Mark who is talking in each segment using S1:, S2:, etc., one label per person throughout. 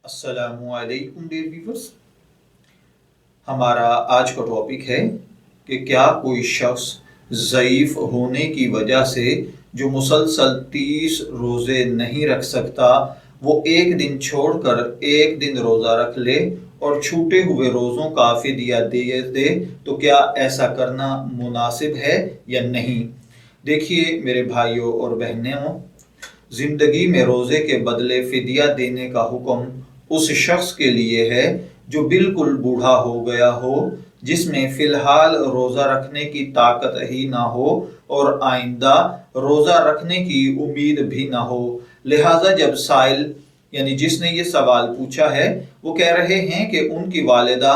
S1: अस्सलामु अलैकुम dear viewers. हमारा आज का टॉपिक है कि क्या कोई शख्स ज़ईफ़ होने की वजह से जो मुसलसल 30 रोज़े नहीं रख सकता वो एक दिन छोड़कर एक दिन रोज़ा रख ले और छूटे हुए रोज़ों का फ़िदिया दे तो क्या ऐसा करना मुनासिब है या नहीं। देखिए मेरे भाइयों और बहनों, ज़िंदगी में रोज़े के बदले फ़िदिया देने का हुक्म उस शख्स के लिए है जो बिल्कुल बूढ़ा हो गया हो, जिसमें फ़िलहाल रोज़ा रखने की ताकत ही ना हो और आइंदा रोज़ा रखने की उम्मीद भी ना हो। लिहाजा जब साइल यानी जिसने ये सवाल पूछा है वो कह रहे हैं कि उनकी वालिदा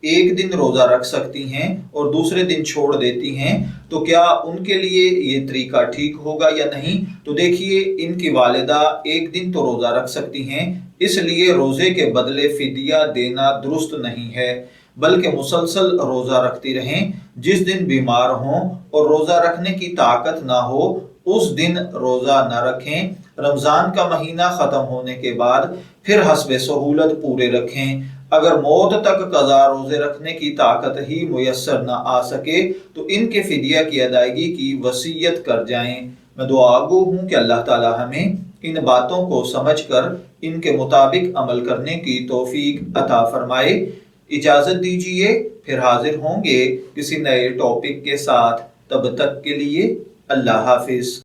S1: एक दिन रोज़ा रख सकती हैं और दूसरे दिन छोड़ देती हैं, तो क्या उनके लिए ये तरीका ठीक होगा या नहीं। तो देखिए, इनकी वालिदा एक दिन तो रोज़ा रख सकती हैं, इसलिए रोज़े के बदले फ़िदिया देना दुरुस्त नहीं है, बल्कि मुसलसल रोज़ा रखती रहें। जिस दिन बीमार हों और रोज़ा रखने की ताकत ना हो उस दिन रोज़ा न रखें। रमज़ान का महीना ख़त्म होने के बाद फिर हस्बे सहूलत पूरे रखें। अगर मौत तक कज़ा रोज़े रखने की ताकत ही मुयस्सर न आ सके तो इनके फ़िदिया की अदायगी की वसीयत कर जाएं। मैं दुआगो हूँ कि अल्लाह ताला हमें इन बातों को समझकर इनके मुताबिक अमल करने की तौफीक अता फरमाए। इजाज़त दीजिए, फिर हाजिर होंगे किसी नए टॉपिक के साथ। तब तक के लिए अल्लाह हाफिज़।